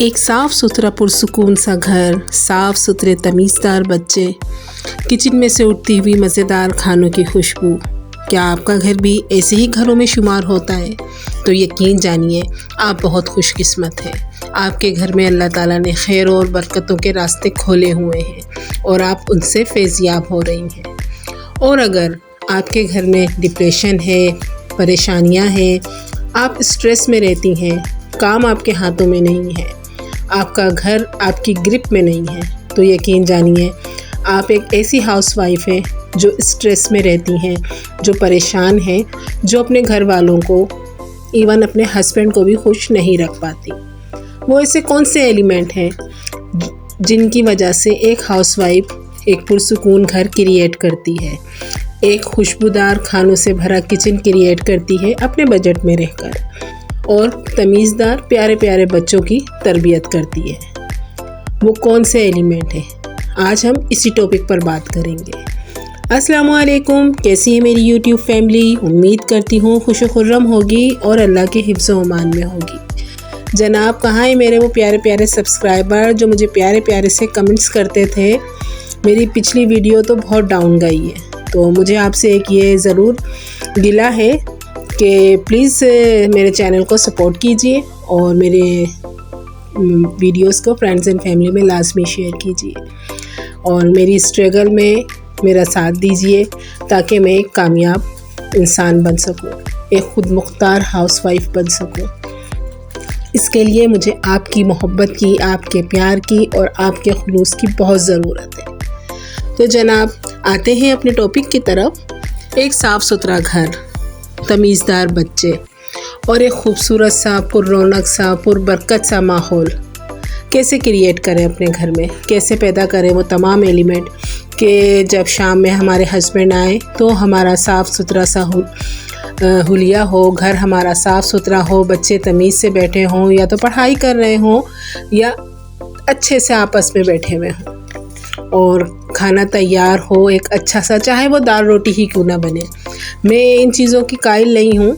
ایک صاف ستھرا پرسکون سا گھر، صاف ستھرے تمیزدار بچے، کچن میں سے اٹھتی ہوئی مزیدار کھانوں کی خوشبو۔ کیا آپ کا گھر بھی ایسے ہی گھروں میں شمار ہوتا ہے؟ تو یقین جانیے آپ بہت خوش قسمت ہیں۔ آپ کے گھر میں اللہ تعالیٰ نے خیر اور برکتوں کے راستے کھولے ہوئے ہیں اور آپ ان سے فیضیاب ہو رہی ہیں۔ اور اگر آپ کے گھر میں ڈپریشن ہے، پریشانیاں ہیں، آپ اسٹریس میں رہتی ہیں، کام آپ کے ہاتھوں میں نہیں ہے، آپ کا گھر آپ کی گرپ میں نہیں ہے، تو یقین جانیے آپ ایک ایسی ہاؤس وائف ہیں جو اسٹریس میں رہتی ہیں، جو پریشان ہیں، جو اپنے گھر والوں کو ایون اپنے ہسبینڈ کو بھی خوش نہیں رکھ پاتی۔ وہ ایسے کون سے ایلیمنٹ ہیں جن کی وجہ سے ایک ہاؤس وائف ایک پرسکون گھر کریٹ کرتی ہے، ایک خوشبودار کھانوں سے بھرا کچن کریٹ کرتی ہے اپنے بجٹ میں رہ کر، اور تمیزدار پیارے پیارے بچوں کی تربیت کرتی ہے؟ وہ کون سے ایلیمنٹ ہیں؟ آج ہم اسی ٹاپک پر بات کریں گے۔ السلام علیکم، کیسی ہے میری یوٹیوب فیملی؟ امید کرتی ہوں خوش و خرم ہوگی اور اللہ کے حفظ و امان میں ہوگی۔ جناب کہاں ہیں میرے وہ پیارے پیارے سبسکرائبر جو مجھے پیارے پیارے سے کمنٹس کرتے تھے؟ میری پچھلی ویڈیو تو بہت ڈاؤن گئی ہے، تو مجھے آپ سے ایک یہ ضرور گلہ ہے کہ پلیز میرے چینل کو سپورٹ کیجیے اور میرے ویڈیوز کو فرینڈز اینڈ فیملی میں لازمی شیئر کیجیے اور میری اسٹرگل میں میرا ساتھ دیجیے تاکہ میں ایک کامیاب انسان بن سکوں، ایک خود مختار ہاؤس وائف بن سکوں۔ اس کے لیے مجھے آپ کی محبت کی، آپ کے پیار کی اور آپ کے خلوص کی بہت ضرورت ہے۔ تو جناب آتے ہیں اپنے ٹاپک کی طرف۔ ایک صاف ستھرا گھر، تمیزدار بچے اور ایک خوبصورت سا پر رونق سا پر برکت سا ماحول کیسے کریٹ کریں اپنے گھر میں، کیسے پیدا کریں وہ تمام ایلیمنٹ کہ جب شام میں ہمارے ہسبینڈ آئیں تو ہمارا صاف ستھرا سا حلیہ ہو، گھر ہمارا صاف ستھرا ہو، بچے تمیز سے بیٹھے ہوں یا تو پڑھائی کر رہے ہوں یا اچھے سے آپس میں بیٹھے ہوئے ہوں، اور کھانا تیار ہو ایک اچھا سا، چاہے وہ دال روٹی ہی کیوں نہ بنے۔ میں ان چیزوں کی قائل نہیں ہوں،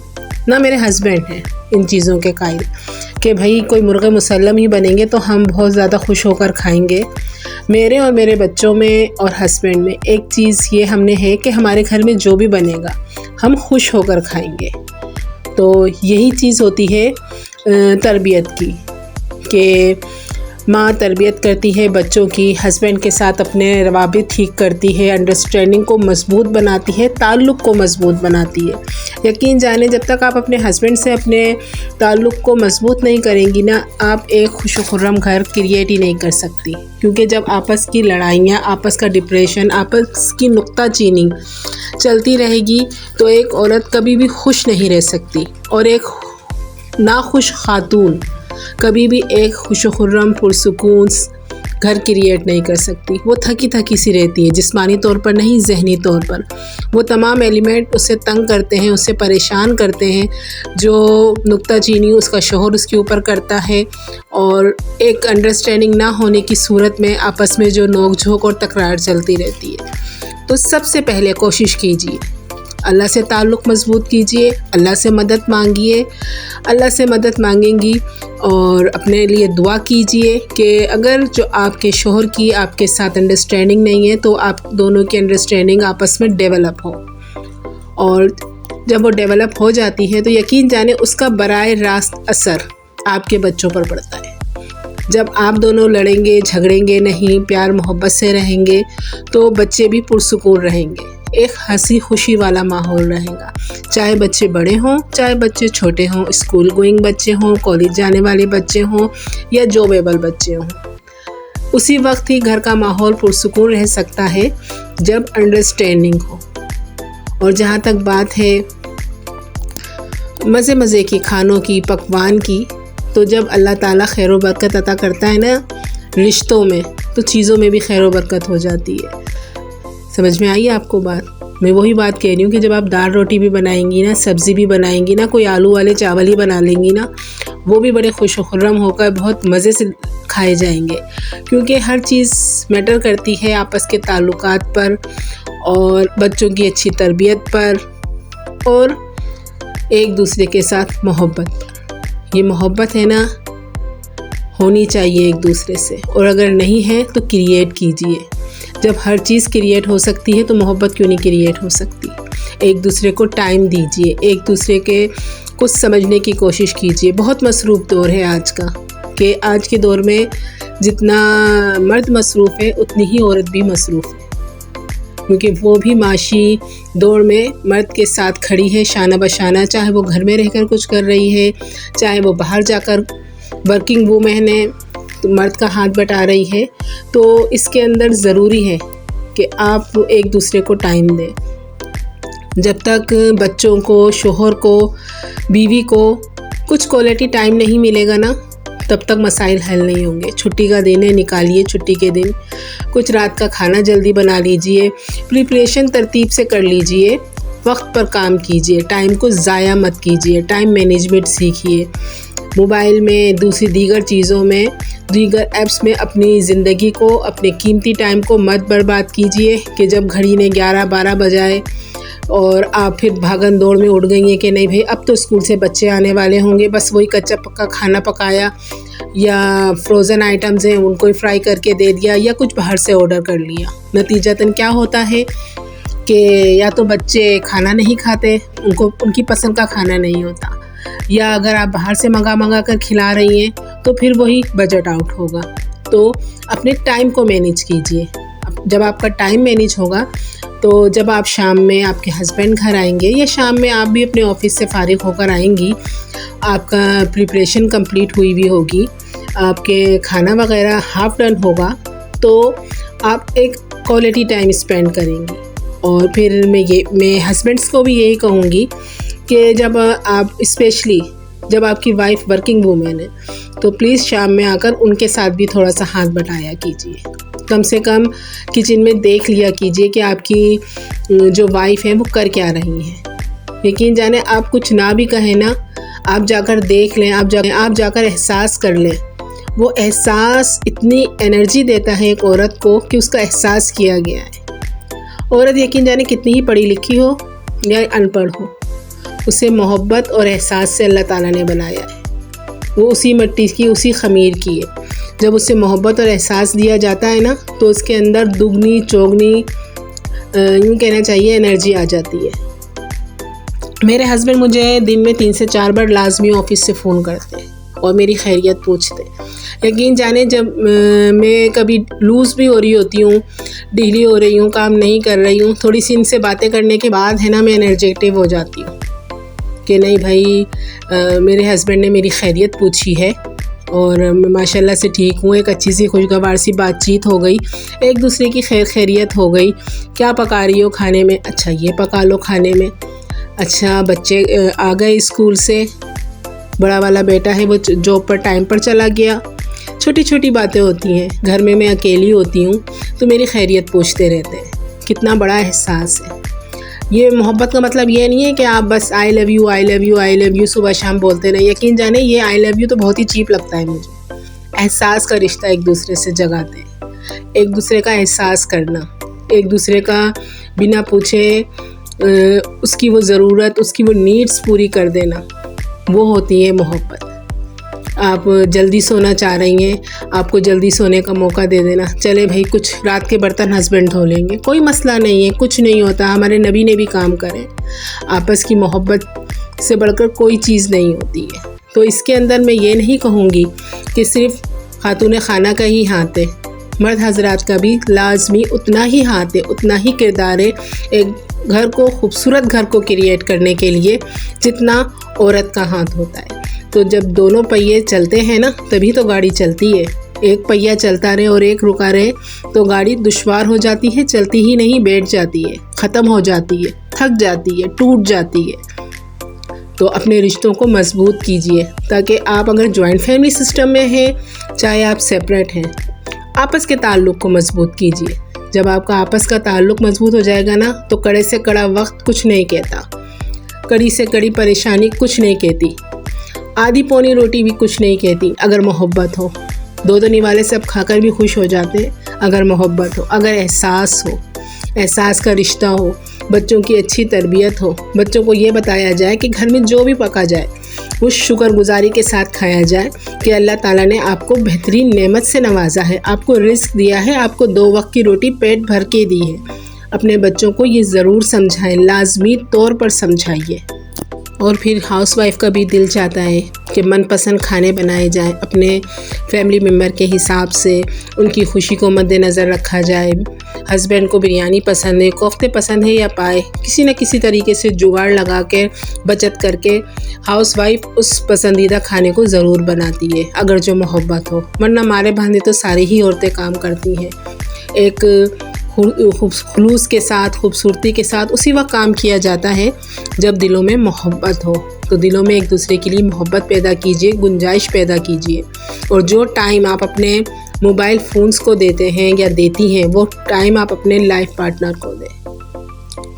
نہ میرے ہسبینڈ ہیں ان چیزوں کے قائل کہ بھائی کوئی مرغ مسلم ہی بنیں گے تو ہم بہت زیادہ خوش ہو کر کھائیں گے۔ میرے اور میرے بچوں میں اور ہسبینڈ میں ایک چیز یہ ہم نے ہے کہ ہمارے گھر میں جو بھی بنے گا ہم خوش ہو کر کھائیں گے۔ تو یہی چیز ہوتی ہے تربیت کی، کہ ماں تربیت کرتی ہے بچوں کی، ہسبینڈ کے ساتھ اپنے روابط ٹھیک کرتی ہے، انڈرسٹینڈنگ کو مضبوط بناتی ہے، تعلق کو مضبوط بناتی ہے۔ یقین جانیں جب تک آپ اپنے ہسبینڈ سے اپنے تعلق کو مضبوط نہیں کریں گی نا، آپ ایک خوش و خرم گھر کریٹ ہی نہیں کر سکتی، کیونکہ جب آپس کی لڑائیاں، آپس کا ڈپریشن، آپس کی نکتہ چینی چلتی رہے گی تو ایک عورت کبھی بھی خوش نہیں رہ سکتی، اور ایک ناخوش خاتون کبھی بھی ایک خوش و خرم پرسکون گھر کریٹ نہیں کر سکتی۔ وہ تھکی تھکی سی رہتی ہے، جسمانی طور پر نہیں، ذہنی طور پر۔ وہ تمام ایلیمنٹ اسے تنگ کرتے ہیں، اسے پریشان کرتے ہیں، جو نکتہ چینی اس کا شوہر اس کے اوپر کرتا ہے، اور ایک انڈرسٹینڈنگ نہ ہونے کی صورت میں آپس میں جو نوک جھوک اور تکرار چلتی رہتی ہے۔ تو سب سے پہلے کوشش کیجیے، اللہ سے تعلق مضبوط کیجیے، اللہ سے مدد مانگیے، اللہ سے مدد مانگیں گی اور اپنے لیے دعا کیجیے کہ اگر جو آپ کے شوہر کی آپ کے ساتھ انڈرسٹینڈنگ نہیں ہے تو آپ دونوں کی انڈرسٹینڈنگ آپس میں ڈیولپ ہو، اور جب وہ ڈیولپ ہو جاتی ہے تو یقین جانیں اس کا براہ راست اثر آپ کے بچوں پر پڑتا ہے۔ جب آپ دونوں لڑیں گے، جھگڑیں گے نہیں، پیار محبت سے رہیں گے تو بچے بھی پرسکون رہیں گے، ایک ہنسی خوشی والا ماحول رہے گا، چاہے بچے بڑے ہوں چاہے بچے چھوٹے ہوں، اسکول گوئنگ بچے ہوں، کالج جانے والے بچے ہوں یا جابیبل بچے ہوں۔ اسی وقت ہی گھر کا ماحول پرسکون رہ سکتا ہے جب انڈرسٹینڈنگ ہو۔ اور جہاں تک بات ہے مزے مزے کی کھانوں کی، پکوان کی، تو جب اللہ تعالیٰ خیر و برکت عطا کرتا ہے نا رشتوں میں، تو چیزوں میں بھی خیر و برکت ہو جاتی ہے۔ سمجھ میں آئی آپ کو بات؟ میں وہی بات کہہ رہی ہوں کہ جب آپ دال روٹی بھی بنائیں گی نا، سبزی بھی بنائیں گی نا، کوئی آلو والے چاول ہی بنا لیں گی نا، وہ بھی بڑے خوش و خرم ہو کر بہت مزے سے کھائے جائیں گے، کیونکہ ہر چیز میٹر کرتی ہے آپس کے تعلقات پر اور بچوں کی اچھی تربیت پر اور ایک دوسرے کے ساتھ محبت پر۔ یہ محبت ہے نا، ہونی چاہیے ایک دوسرے سے، اور اگر نہیں ہے تو کریٹ کیجئے۔ جب ہر چیز کریٹ ہو سکتی ہے تو محبت کیوں نہیں کریٹ ہو سکتی؟ ایک دوسرے کو ٹائم دیجئے، ایک دوسرے کے کچھ سمجھنے کی کوشش کیجئے۔ بہت مصروف دور ہے آج کا، کہ آج کے دور میں جتنا مرد مصروف ہے اتنی ہی عورت بھی مصروف ہے، کیونکہ وہ بھی معاشی دور میں مرد کے ساتھ کھڑی ہے شانہ بشانہ، چاہے وہ گھر میں رہ کر کچھ کر رہی ہے، چاہے وہ باہر جا کر ورکنگ وومن ہے تو مرد کا ہاتھ بٹا رہی ہے۔ تو اس کے اندر ضروری ہے کہ آپ ایک دوسرے کو ٹائم دیں۔ جب تک بچوں کو، شوہر کو، بیوی کو کچھ کوالٹی ٹائم نہیں ملے گا نا، تب تک مسائل حل نہیں ہوں گے۔ چھٹی کا دن ہے، نکالیے چھٹی کے دن، کچھ رات کا کھانا جلدی بنا لیجئے، پریپریشن ترتیب سے کر لیجئے، وقت پر کام کیجئے، ٹائم کو ضائع مت کیجئے، ٹائم مینجمنٹ سیکھیے۔ موبائل میں، دیگر چیزوں میں، دیگر ایپس میں اپنی زندگی کو، اپنے قیمتی ٹائم کو مت برباد کیجئے کہ جب گھڑی نے 11-12 بجائے اور آپ پھر بھاگن دوڑ میں اٹھ گئی ہیں کہ نہیں بھئی اب تو اسکول سے بچے آنے والے ہوں گے، بس وہی کچا پکا کھانا پکایا یا فروزن آئٹمز ہیں ان کو ہی فرائی کر کے دے دیا یا کچھ باہر سے آرڈر کر لیا۔ نتیجتاً کیا ہوتا ہے کہ یا تو بچے کھانا نہیں کھاتے، ان کی پسند کا کھانا نہیں ہوتا، یا اگر آپ باہر سے منگا کر کھلا رہی ہیں تو پھر وہی بجٹ آؤٹ ہوگا۔ تو اپنے ٹائم کو مینیج کیجئے۔ جب آپ کا ٹائم مینیج ہوگا تو جب آپ شام میں آپ کے ہسبینڈ گھر آئیں گے یا شام میں آپ بھی اپنے آفس سے فارغ ہو کر آئیں گی، آپ کا پریپریشن کمپلیٹ ہوئی ہوگی، آپ کے کھانا وغیرہ ہاف ڈن ہوگا، تو آپ ایک کوالٹی ٹائم اسپینڈ کریں گی۔ اور پھر میں ہسبینڈس کو بھی یہی کہوں گی کہ جب آپ اسپیشلی جب آپ کی وائف ورکنگ وومن ہے تو پلیز شام میں آ کر ان کے ساتھ بھی تھوڑا سا ہاتھ بٹایا کیجیے۔ کم سے کم کچن میں دیکھ لیا کیجیے کہ آپ کی جو وائف ہیں وہ کر کیا رہی ہیں۔ یقین جانیں آپ کچھ نہ بھی کہیں نا، آپ جا کر دیکھ لیں، آپ جا کر احساس کر لیں۔ وہ احساس اتنی انرجی دیتا ہے ایک عورت کو کہ اس کا احساس کیا گیا ہے۔ عورت یقین جانیں کتنی ہی پڑھی لکھی ہو یا ان پڑھ ہو، اسے محبت اور احساس سے اللہ تعالیٰ نے بنایا ہے۔ وہ اسی مٹی کی، اسی خمیر کی ہے۔ جب اسے محبت اور احساس دیا جاتا ہے نا تو اس کے اندر دگنی چوگنی یوں کہنا چاہیے انرجی آ جاتی ہے۔ میرے ہسبینڈ مجھے دن میں 3 سے 4 بار لازمی آفس سے فون کرتے ہیں اور میری خیریت پوچھتے ہیں۔ یقین جانیں جب میں کبھی لوز بھی ہو رہی ہوتی ہوں، ڈھیلی ہو رہی ہوں، کام نہیں کر رہی ہوں، تھوڑی سی ان سے باتیں کرنے کے بعد ہے نا میں انرجیٹو ہو جاتی ہوں کہ نہیں بھائی میرے ہسبینڈ نے میری خیریت پوچھی ہے اور میں ماشاء اللہ سے ٹھیک ہوں۔ ایک اچھی سی خوشگوار سی بات چیت ہو گئی، ایک دوسرے کی خیریت ہو گئی۔ کیا پکا رہی ہو کھانے میں؟ اچھا یہ پکا لو کھانے میں۔ اچھا بچے آ گئے اسکول سے، بڑا والا بیٹا ہے وہ جاب پر ٹائم پر چلا گیا۔ چھوٹی چھوٹی باتیں ہوتی ہیں، گھر میں اکیلی ہوتی ہوں تو میری خیریت پوچھتے رہتے ہیں۔ کتنا بڑا احساس ہے یہ۔ محبت کا مطلب یہ نہیں ہے کہ آپ بس I love you I love you I love you صبح شام بولتے رہے۔ یقین جانیں یہ آئی لو یو تو بہت ہی چیپ لگتا ہے مجھے۔ احساس کا رشتہ ایک دوسرے سے جگاتے ہیں، ایک دوسرے کا احساس کرنا، ایک دوسرے کا بنا پوچھے اس کی وہ ضرورت، اس کی وہ نیڈس پوری کر دینا، وہ ہوتی ہے محبت۔ آپ جلدی سونا چاہ رہی ہیں، آپ کو جلدی سونے کا موقع دے دینا، چلے بھائی کچھ رات کے برتن ہسبینڈ دھو لیں گے، کوئی مسئلہ نہیں ہے، کچھ نہیں ہوتا۔ ہمارے نبی نے بھی کام کرے۔ آپس کی محبت سے بڑھ کر کوئی چیز نہیں ہوتی ہے۔ تو اس کے اندر میں یہ نہیں کہوں گی کہ صرف خاتون خانہ کا ہی ہاتھ ہے، مرد حضرات کا بھی لازمی اتنا ہی ہاتھ ہے، اتنا ہی کردار ہے ایک گھر کو، خوبصورت گھر کو کریٹ کرنے کے لیے جتنا عورت کا ہاتھ ہوتا ہے۔ تو جب دونوں پہیے چلتے ہیں نا تبھی تو گاڑی چلتی ہے۔ ایک پہیہ چلتا رہے اور ایک رکا رہے تو گاڑی دشوار ہو جاتی ہے، چلتی ہی نہیں، بیٹھ جاتی ہے، ختم ہو جاتی ہے، تھک جاتی ہے، ٹوٹ جاتی ہے۔ تو اپنے رشتوں کو مضبوط کیجئے تاکہ آپ اگر جوائنٹ فیملی سسٹم میں ہیں، چاہے آپ سیپریٹ ہیں، آپس کے تعلق کو مضبوط کیجئے۔ جب آپ کا آپس کا تعلق مضبوط ہو جائے گا نا تو کڑے سے کڑا وقت کچھ نہیں کہتا، کڑی سے کڑی پریشانی کچھ نہیں کہتی، آدھی پونی روٹی بھی کچھ نہیں کہتی اگر محبت ہو۔ دو نوالے سب کھا کر بھی خوش ہو جاتے ہیں اگر محبت ہو، اگر احساس ہو، احساس کا رشتہ ہو، بچوں کی اچھی تربیت ہو، بچوں کو یہ بتایا جائے کہ گھر میں جو بھی پکا جائے اس شکر گزاری کے ساتھ کھایا جائے کہ اللہ تعالیٰ نے آپ کو بہترین نعمت سے نوازا ہے، آپ کو رزق دیا ہے، آپ کو 2 وقت کی روٹی پیٹ بھر کے دی ہے۔ اپنے بچوں کو یہ ضرور سمجھائیں، لازمی طور پر سمجھائیے۔ اور پھر ہاؤس وائف کا بھی دل چاہتا ہے کہ من پسند کھانے بنائے جائیں، اپنے فیملی ممبر کے حساب سے ان کی خوشی کو مد نظر رکھا جائے۔ ہسبینڈ کو بریانی پسند ہے، کوفتے پسند ہے یا پائے، کسی نہ کسی طریقے سے جگاڑ لگا کے بچت کر کے ہاؤس وائف اس پسندیدہ کھانے کو ضرور بناتی ہے، اگر جو محبت ہو، ورنہ مارے بھاندے تو ساری ہی عورتیں کام کرتی ہیں۔ ایک خلوص کے ساتھ، خوبصورتی کے ساتھ اسی وقت کام کیا جاتا ہے جب دلوں میں محبت ہو۔ تو دلوں میں ایک دوسرے کے لیے محبت پیدا کیجیے، گنجائش پیدا کیجیے، اور جو ٹائم آپ اپنے موبائل فونز کو دیتے ہیں یا دیتی ہیں، وہ ٹائم آپ اپنے لائف پارٹنر کو دیں۔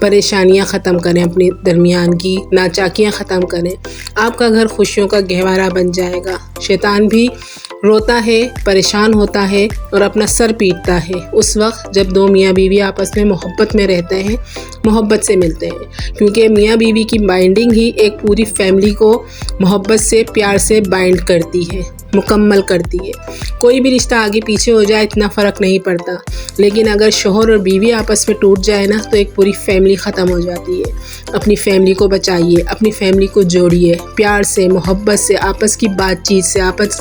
پریشانیاں ختم کریں، اپنے درمیان کی ناچاکیاں ختم کریں، آپ کا گھر خوشیوں کا گہوارہ بن جائے گا۔ شیطان بھی روتا ہے، پریشان ہوتا ہے اور اپنا سر پیٹتا ہے اس وقت جب 2 میاں بیوی آپس میں محبت میں رہتے ہیں، محبت سے ملتے ہیں، کیونکہ میاں بیوی کی بائنڈنگ ہی ایک پوری فیملی کو محبت سے، پیار سے بائنڈ کرتی ہے، مکمل کرتی ہے۔ کوئی بھی رشتہ آگے پیچھے ہو جائے اتنا فرق نہیں پڑتا، لیکن اگر شوہر اور بیوی آپس میں ٹوٹ جائے نا تو ایک پوری فیملی ختم ہو جاتی ہے۔ اپنی فیملی کو بچائیے، اپنی فیملی کو جوڑیے، پیار سے، محبت سے، آپس کی بات چیت سے، آپس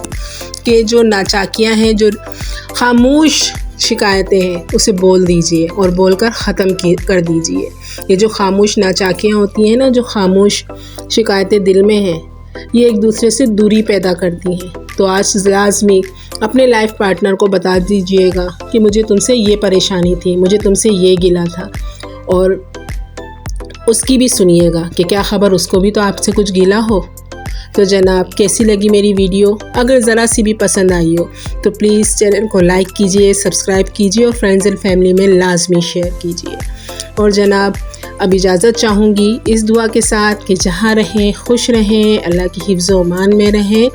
کے جو ناچاکیاں ہیں، جو خاموش شکایتیں ہیں، اسے بول دیجئے اور بول کر ختم کر دیجئے۔ یہ جو خاموش ناچاکیاں ہوتی ہیں نا، جو خاموش شکایتیں دل میں ہیں، یہ ایک دوسرے سے دوری پیدا کرتی ہیں۔ تو آج لازمی اپنے لائف پارٹنر کو بتا دیجئے گا کہ مجھے تم سے یہ پریشانی تھی، مجھے تم سے یہ گلہ تھا، اور اس کی بھی سنیے گا کہ کیا خبر اس کو بھی تو آپ سے کچھ گلہ ہو۔ تو جناب، کیسی لگی میری ویڈیو؟ اگر ذرا سی بھی پسند آئی ہو تو پلیز چینل کو لائک کیجئے، سبسکرائب کیجئے اور فرینڈز اینڈ فیملی میں لازمی شیئر کیجئے۔ اور جناب، اب اجازت چاہوں گی اس دعا کے ساتھ کہ جہاں رہیں خوش رہیں، اللہ کی حفظ و امان میں رہیں،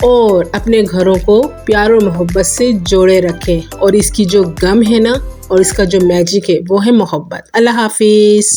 اور اپنے گھروں کو پیار و محبت سے جوڑے رکھیں، اور اس کی جو غم ہے نا، اور اس کا جو میجک ہے وہ ہے محبت۔ اللہ حافظ۔